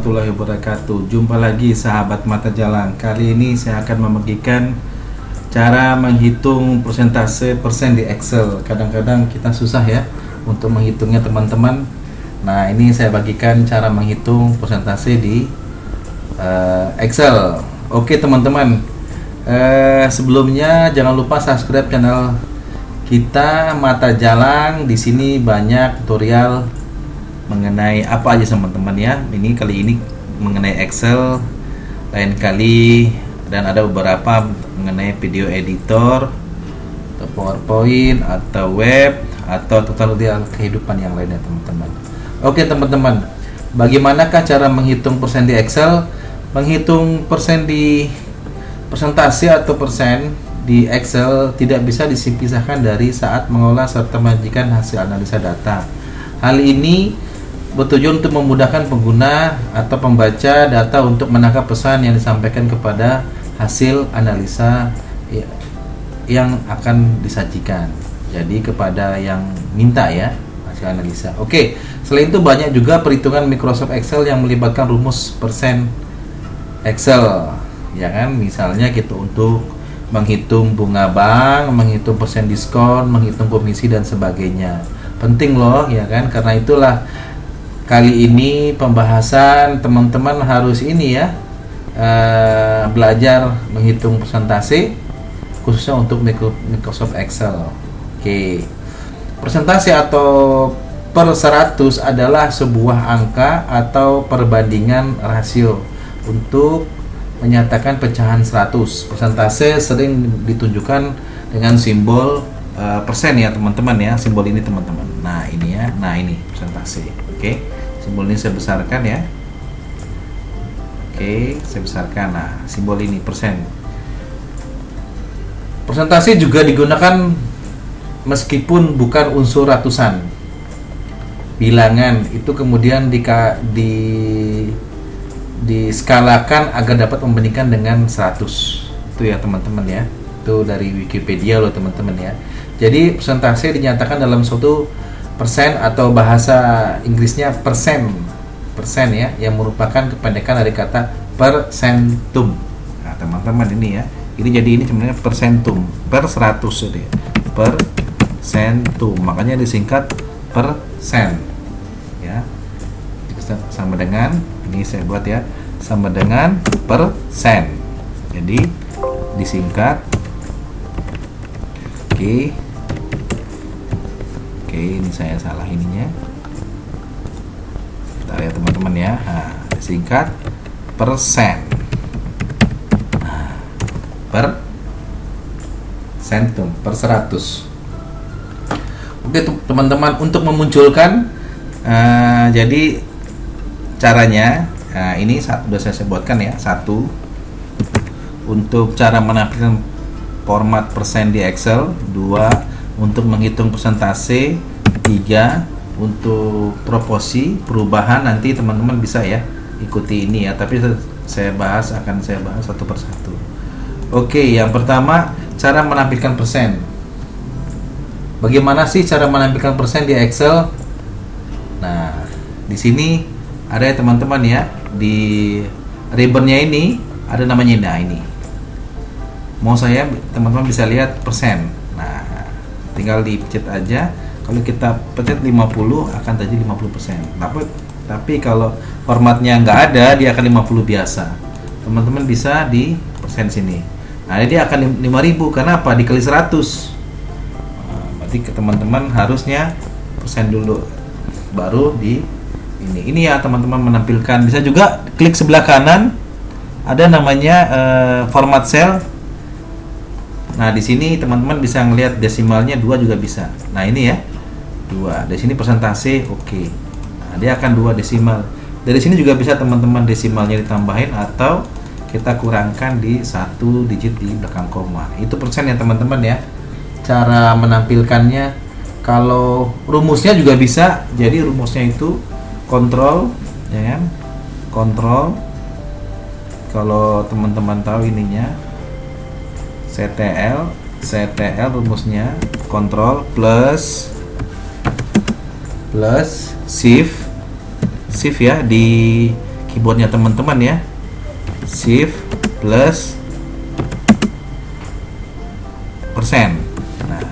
warahmatullahi wabarakatuh. Jumpa lagi sahabat mata jalan. Kali ini saya akan membagikan cara menghitung persentase persen di Excel. Kadang-kadang kita susah ya untuk menghitungnya teman-teman. Nah, ini saya bagikan cara menghitung persentase di Excel. Oke teman-teman, sebelumnya jangan lupa subscribe channel kita Mata Jalan. Di sini banyak tutorial mengenai apa aja teman-teman ya. Ini kali ini mengenai Excel, lain kali dan ada beberapa mengenai video editor atau PowerPoint atau web atau tutorial kehidupan yang lainnya teman-teman. Oke teman-teman, bagaimanakah cara menghitung persen di Excel? Menghitung persen di persentase atau persen di Excel tidak bisa dipisahkan dari saat mengolah serta menyajikan hasil analisa data. Hal ini bertujuan untuk memudahkan pengguna atau pembaca data untuk menangkap pesan yang disampaikan kepada hasil analisa yang akan disajikan. Jadi kepada yang minta ya hasil analisa. Oke, selain itu banyak juga perhitungan Microsoft Excel yang melibatkan rumus persen Excel, ya kan? Misalnya gitu untuk menghitung bunga bank, menghitung persen diskon, menghitung komisi dan sebagainya. Penting loh, ya kan? Karena itulah kali ini pembahasan teman-teman harus ini ya, belajar menghitung persentase khususnya untuk Microsoft Excel. Oke. Persentase atau per 100 adalah sebuah angka atau perbandingan rasio untuk menyatakan pecahan 100. Persentase sering ditunjukkan dengan simbol persen ya teman-teman ya, simbol ini teman-teman. Nah, ini ya. Nah, ini persentase. Oke. Simbol ini saya besarkan ya. Oke, saya besarkan. Nah, simbol ini persen. Persentase juga digunakan meskipun bukan unsur ratusan. Bilangan itu kemudian diskalakan agar dapat membandingkan dengan 100. Itu ya teman-teman ya. Itu dari Wikipedia loh teman-teman ya. Jadi persentase dinyatakan dalam suatu persen atau bahasa Inggrisnya persen ya, yang merupakan kependekan dari kata persentum. Nah teman-teman ini ya, ini sebenarnya persentum per 100 jadi persentum, makanya disingkat persen ya, sama dengan ini saya buat ya, sama dengan persen, jadi disingkat. Oke, ini saya salah ininya. Bentar ya teman-teman ya. Nah, disingkat persen. Nah, persentum per 100. Oke teman-teman, untuk memunculkan jadi caranya, ini sudah saya buatkan ya. 1 untuk cara menampilkan format persen di Excel. 2 untuk menghitung persentase. 3 untuk proporsi perubahan. Nanti teman-teman bisa ya ikuti ini ya, tapi saya akan bahas satu persatu. Oke, yang pertama cara menampilkan persen. Bagaimana sih cara menampilkan persen di Excel? Nah, di sini ada ya teman-teman ya, di ribbonnya ini ada namanya. Nah, ini mau saya teman-teman bisa lihat persen. Nah, tinggal dipencet aja. Kalau kita pencet 50 akan jadi 50%. Tapi kalau formatnya nggak ada, dia akan 50 biasa. Teman-teman bisa di persen sini. Nah, dia akan 5.000 karena apa? Dikali 100. Nah, berarti teman-teman harusnya persen dulu baru di ini. Ini ya teman-teman menampilkan. Bisa juga klik sebelah kanan ada namanya format cell. Nah, di sini teman-teman bisa ngelihat desimalnya 2 juga bisa. Nah, ini ya. 2. Di sini persentase oke. Nah, dia akan 2 desimal. Dari sini juga bisa teman-teman desimalnya ditambahin atau kita kurangkan di 1 digit di belakang koma. Itu persen ya teman-teman ya. Cara menampilkannya, kalau rumusnya juga bisa. Jadi rumusnya itu kontrol ya kan? Kontrol. Kalau teman-teman tahu ininya CTL rumusnya kontrol plus shift ya, di keyboardnya teman-teman ya. Shift plus persen. Nah,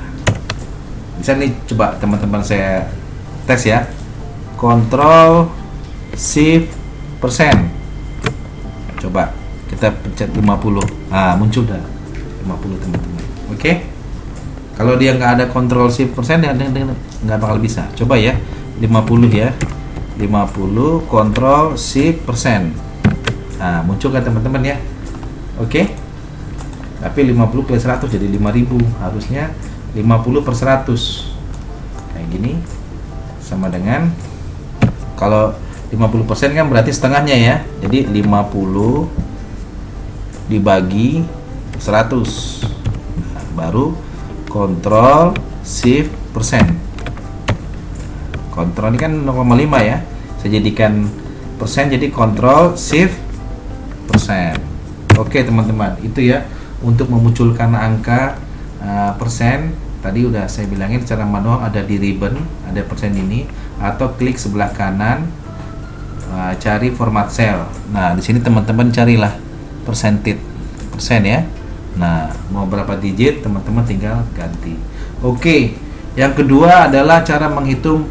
bisa nih, coba teman-teman saya tes ya. Control Shift persen. Coba kita pencet 50. Nah, muncul dah 50 teman-teman. Oke. Kalau dia nggak ada Control Shift persen, dia nggak bakal bisa. Coba ya, 50 ya. 50 Control Shift persen. Nah, muncul kan teman-teman ya. Oke. Tapi 50 kali 100 jadi 5000. Harusnya 50 per 100. Kayak gini. Sama dengan, kalau 50% kan berarti setengahnya ya. Jadi 50 dibagi 100. Nah, baru Control Shift persen. Kontrol ini kan 0,5 ya. Saya jadikan persen, jadi Control Shift persen. Oke teman-teman, itu ya untuk memunculkan angka persen. Tadi udah saya bilangin secara manual, ada di ribbon, ada persen ini, atau klik sebelah kanan, cari format cell. Nah, di sini teman-teman carilah persen ya. Nah, mau berapa digit teman-teman tinggal ganti. Oke, yang kedua adalah cara menghitung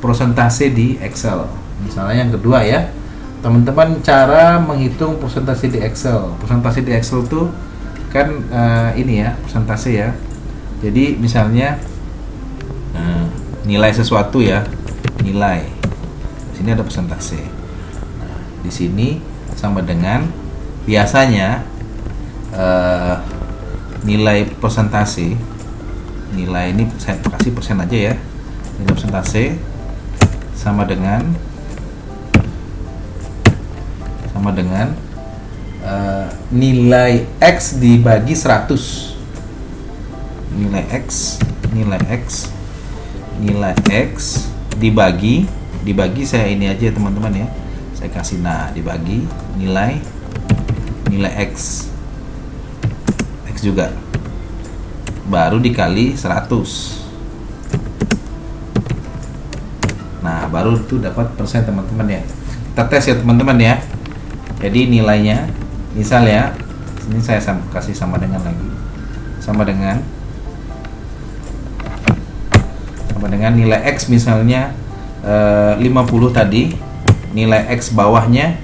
persentase di Excel. Misalnya yang kedua ya, teman-teman, cara menghitung persentase di Excel. Persentase di Excel tuh kan ini ya, persentase ya. Jadi misalnya nilai sesuatu ya, nilai. Di sini ada persentase. Nah, di sini sama dengan, biasanya nilai persentase, nilai ini saya kasih persen aja ya. Nilai persentase sama dengan nilai X dibagi 100. Nilai X dibagi saya ini aja teman-teman ya. Saya kasih, nah, dibagi nilai X juga, baru dikali 100. Nah, baru itu dapat persen teman-teman ya. Kita tes ya teman-teman ya. Jadi nilainya, misal ya, ini saya kasih sama dengan lagi, sama dengan nilai X misalnya 50 tadi, nilai X bawahnya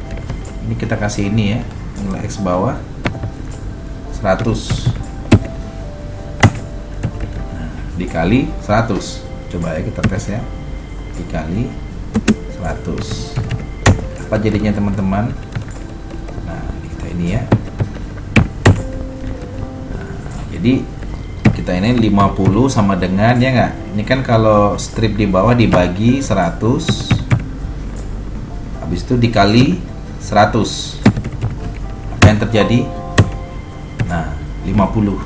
ini kita kasih ini ya, nilai X bawah 100. Nah, dikali 100. Coba ya kita tes ya. Dikali 100. Apa jadinya teman-teman? Nah, kita ini ya. Nah, jadi kita ini 50 sama dengan, ya nggak? Ini kan kalau strip di bawah dibagi 100, habis itu dikali 100. Apa yang terjadi? Nah, 50.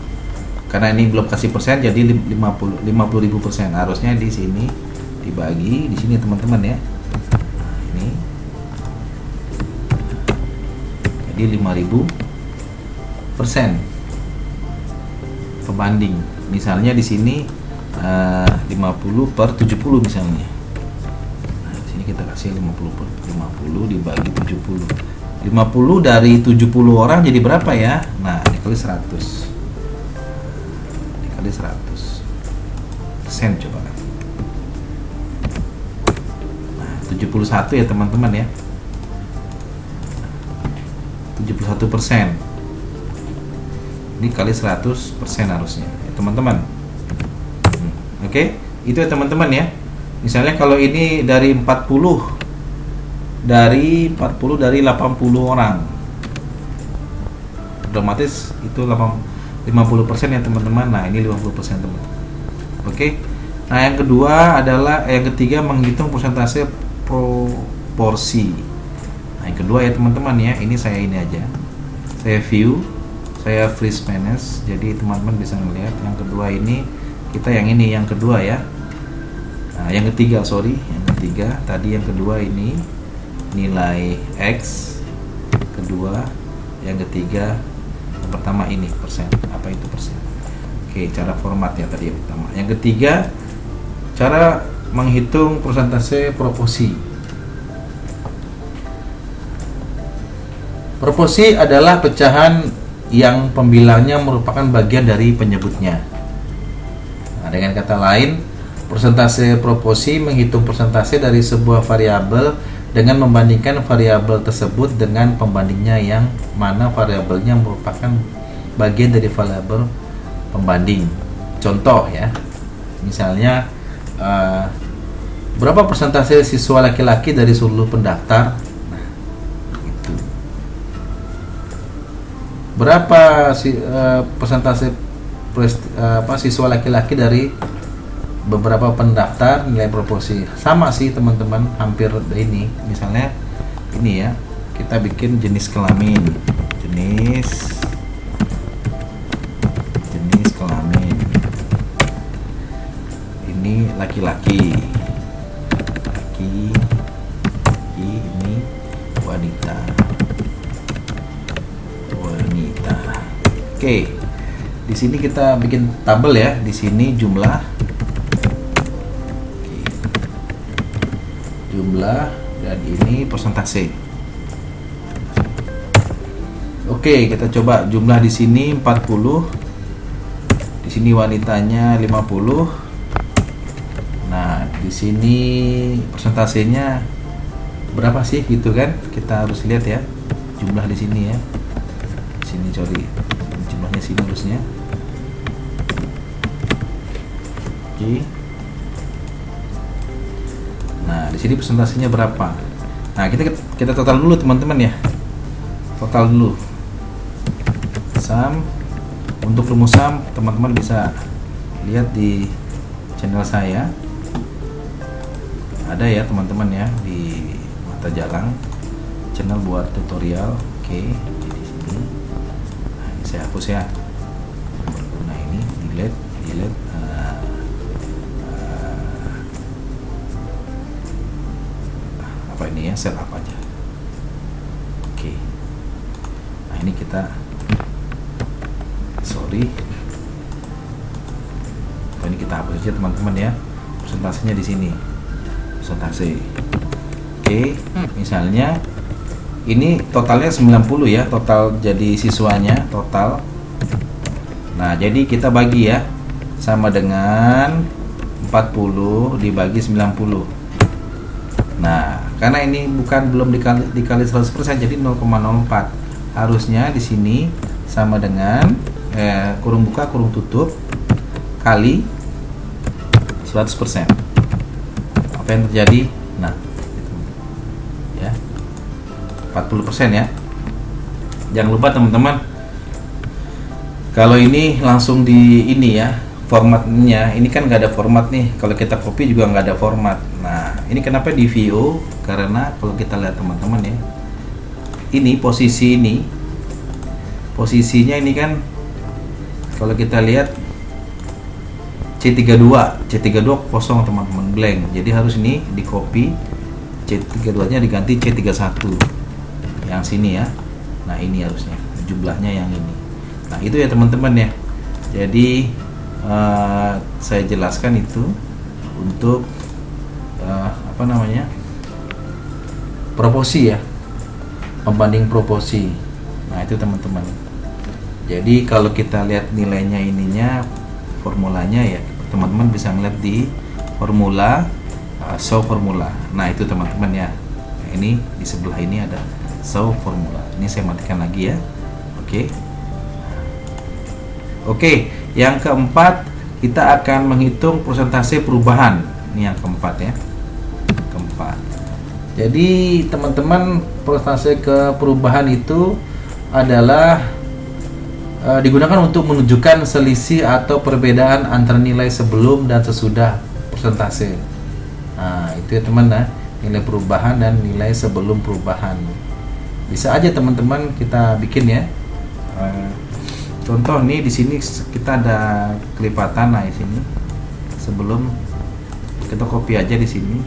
Karena ini belum kasih persen, jadi 50.000 persen. Harusnya di sini dibagi, di sini teman-teman ya. Nah, ini jadi 5.000 persen pembanding. Misalnya di sini 50 per 70 misalnya. Nah, di sini kita kasih 50 per 50 dibagi 70. 50 dari 70 orang jadi berapa ya? Nah, dikali 100. Dikali 100 persen coba. Nah, 71 ya teman-teman ya. 71 persen. Ini kali 100 persen harusnya ya, teman-teman. Oke, itu ya teman-teman ya. Misalnya kalau ini dari 80 dari 80 orang, otomatis itu 50% ya teman-teman. Nah, ini 50% teman-teman. Oke. Nah, yang kedua adalah yang ketiga menghitung persentase proporsi. Nah, yang kedua ya teman-teman ya, ini saya ini aja. Saya view, saya freeze manage, jadi teman-teman bisa melihat. Yang kedua ini kita yang ini yang kedua ya. Nah, yang ketiga yang ketiga tadi, yang kedua ini nilai X, kedua, yang ketiga, yang pertama ini persen. Apa itu persen? Oke, cara formatnya tadi yang pertama. Yang ketiga, cara menghitung persentase proporsi. Proporsi adalah pecahan yang pembilangnya merupakan bagian dari penyebutnya. Nah, dengan kata lain, persentase proporsi menghitung persentase dari sebuah variabel dengan membandingkan variabel tersebut dengan pembandingnya yang mana variabelnya merupakan bagian dari variabel pembanding. Contoh ya, misalnya berapa persentase siswa laki-laki dari seluruh pendaftar? Nah, itu. Berapa persentase siswa laki-laki dari beberapa pendaftar? Nilai proporsi sama sih teman-teman, hampir ini. Misalnya ini ya, kita bikin jenis kelamin, jenis kelamin ini laki-laki, ini wanita. Oke, di sini kita bikin tabel ya, di sini jumlah dan ini persentase. Oke, kita coba jumlah di sini 40, di sini wanitanya 50. Nah, di sini persentasenya berapa sih gitu kan? Kita harus lihat ya jumlah di sini ya. Sini jumlahnya sini harusnya. Oke. Nah, di sini persentasenya berapa? Nah, kita total dulu teman-teman ya. Total dulu. Sum. Untuk rumus sum teman-teman bisa lihat di channel saya. Ada ya teman-teman ya di Mata Jalang, channel buat tutorial. Oke, di sini. Nah, ini saya hapus ya. Nah, ini delete. Apa ini ya, set up aja. Oke. Nah, ini kita ini kita hapus aja teman-teman ya. Persentasenya di sini. Persentase. Oke, misalnya ini totalnya 90 ya, total jadi siswanya total. Nah, jadi kita bagi ya, sama dengan 40 dibagi 90. Nah, karena ini belum dikali 100%, jadi 0,04. Harusnya di sini sama dengan kurung buka kurung tutup kali 100%. Apa yang terjadi? Nah, ya 40% ya. Jangan lupa teman-teman, kalau ini langsung di ini ya, formatnya ini kan nggak ada format nih. Kalau kita copy juga nggak ada format. Nah, ini kenapa di VO? Karena kalau kita lihat teman-teman ya, ini posisinya ini kan, kalau kita lihat C32 kosong teman-teman, blank. Jadi harus ini di copy, C32 nya diganti C31 yang sini ya. Nah, ini harusnya jumlahnya yang ini. Nah, itu ya teman-teman ya. Jadi saya jelaskan itu untuk proporsi ya, pembanding proporsi. Nah, itu teman-teman. Jadi kalau kita lihat nilainya ininya, formulanya ya, teman-teman bisa ngeliat di formula, show formula. Nah, itu teman-teman ya. Nah, ini di sebelah ini ada show formula. Ini saya matikan lagi ya. Oke, yang keempat kita akan menghitung persentase perubahan. Ini yang keempat ya. Jadi teman-teman, persentase perubahan itu adalah digunakan untuk menunjukkan selisih atau perbedaan antara nilai sebelum dan sesudah persentase. Nah, itu ya teman ya, nilai perubahan dan nilai sebelum perubahan. Bisa aja teman-teman kita bikin ya. Contoh nih, di sini kita ada kelipatan. Nah, di sini sebelum kita copy aja di sini,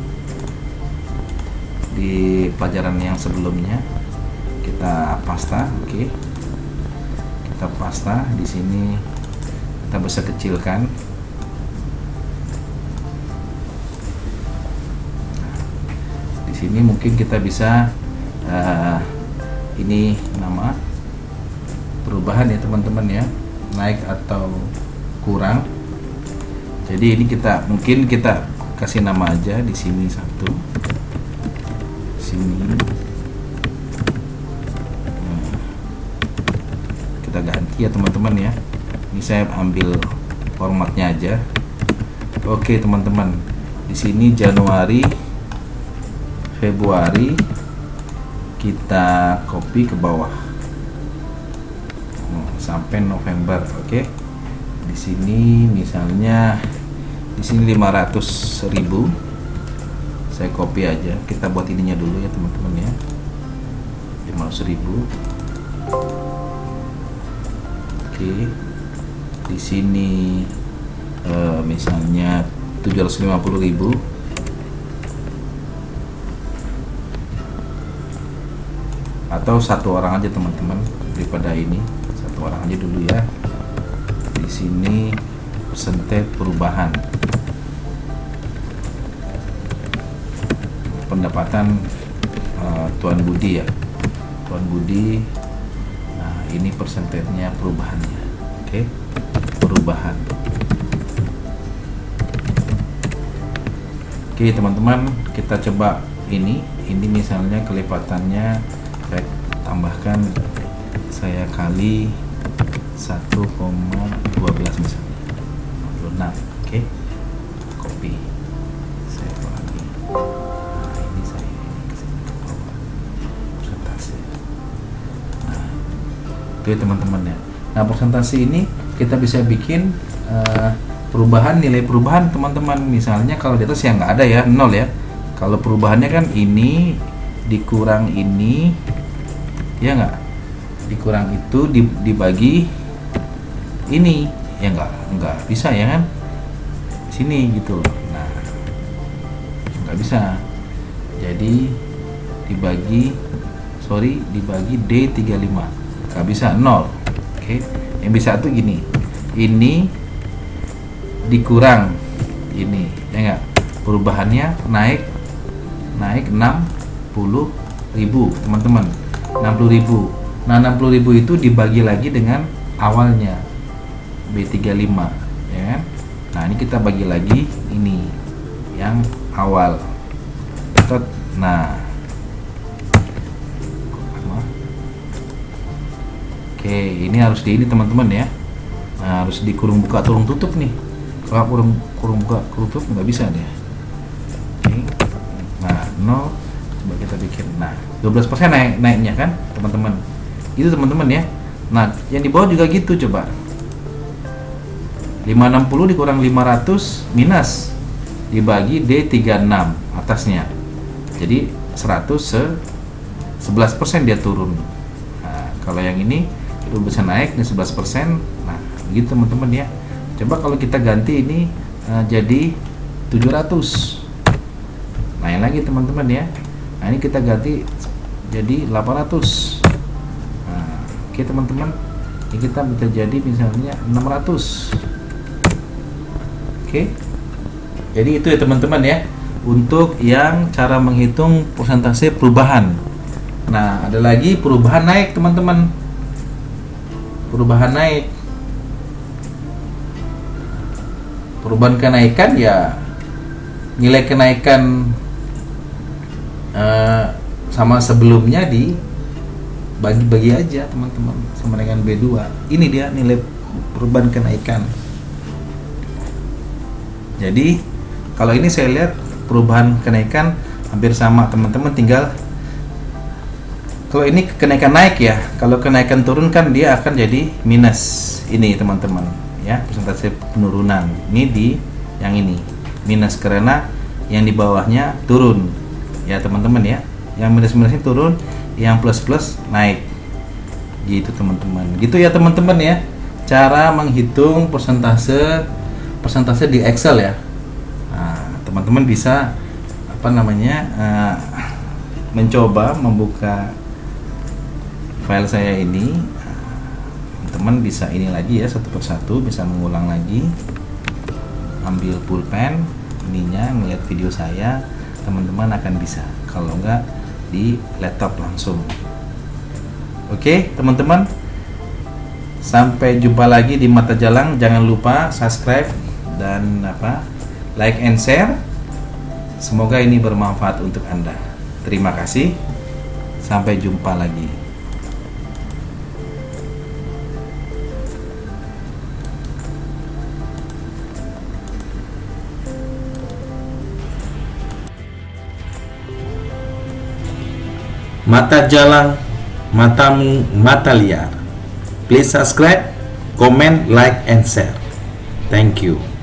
di pelajaran yang sebelumnya kita pasta. Oke. Kita pasta di sini, kita bisa kecilkan. Di sini mungkin kita bisa ini nama perubahan ya teman-teman ya, naik atau kurang. Jadi ini mungkin kita kasih nama aja di sini satu, sini kita ganti ya teman-teman ya. Ini saya ambil formatnya aja. Oke teman-teman, di sini Januari, Februari kita copy ke bawah sampai November. Oke, di sini misalnya di sini 500.000, saya copy aja. Kita buat ininya dulu ya teman-teman ya, 500.000. Oke, di sini misalnya 750.000. Atau satu orang aja teman-teman, daripada ini satu orang aja dulu ya. Di sini persentage perubahan pendapatan Tuan Budi ya, Tuan Budi. Nah ini persentasenya perubahannya. Oke, perubahan. Oke teman-teman, kita coba ini misalnya kelipatannya saya tambahkan, saya kali 1,12 misalnya 56. Oke, copy, saya ulangi. Nah ini saya kesini ke bawah persentase. Nah itu ya teman-teman ya. Nah persentase ini kita bisa bikin perubahan, nilai perubahan teman-teman. Misalnya kalau di atas ya nggak ada ya, 0 ya. Kalau perubahannya kan ini dikurang ini ya nggak, dikurang itu dibagi ini ya nggak bisa ya kan, sini gitu loh. Nah nggak bisa, jadi dibagi D35 nggak bisa, 0. Oke, yang bisa tuh gini, ini dikurang ini ya nggak, perubahannya naik 60.000 teman-teman, 60.000. Nah 60.000 itu dibagi lagi dengan awalnya B35 ya kan. Nah ini kita bagi lagi ini yang awal. Nah oke, ini harus ini teman-teman ya. Nah, harus dikurung buka turung tutup nih. Kalau kurung buka kurung tutup nggak bisa deh. Oke. Nah 0, coba kita bikin. Nah 12% naiknya kan teman-teman. Itu teman-teman ya. Nah yang di bawah juga gitu, coba 560 dikurang 500 minus dibagi D36 atasnya, jadi 11% dia turun. Nah kalau yang ini itu bisa naik nih 11%. Nah begitu teman-teman ya. Coba kalau kita ganti ini jadi 700, naik lagi teman-teman ya. Nah ini kita ganti jadi 800. Nah, oke teman-teman, ini kita bisa jadi misalnya 600. Oke, jadi itu ya teman-teman ya, untuk yang cara menghitung persentase perubahan. Nah ada lagi perubahan naik teman-teman, perubahan naik. Perubahan kenaikan ya, nilai kenaikan sama sebelumnya dibagi-bagi aja teman-teman sama dengan B2. Ini dia nilai perubahan kenaikan. Jadi kalau ini saya lihat perubahan kenaikan hampir sama teman-teman, tinggal kalau ini kenaikan naik ya, kalau kenaikan turun kan dia akan jadi minus ini teman-teman ya, persentase penurunan. Ini di yang ini minus karena yang di bawahnya turun ya teman-teman ya, yang minus-minusnya turun, yang plus-plus naik gitu teman-teman. Gitu ya teman-teman ya, cara menghitung persentase di Excel ya. Nah, teman-teman bisa mencoba membuka file saya ini. Teman bisa ini lagi ya, satu persatu bisa mengulang lagi, ambil pulpen ininya, ngeliat video saya, teman-teman akan bisa, kalau enggak di laptop langsung. Oke, teman-teman. Sampai jumpa lagi di Mata Jalang. Jangan lupa subscribe dan like and share. Semoga ini bermanfaat untuk Anda. Terima kasih. Sampai jumpa lagi. Mata Jalang, matamu mata liar. Please subscribe, comment, like, and share. Thank you.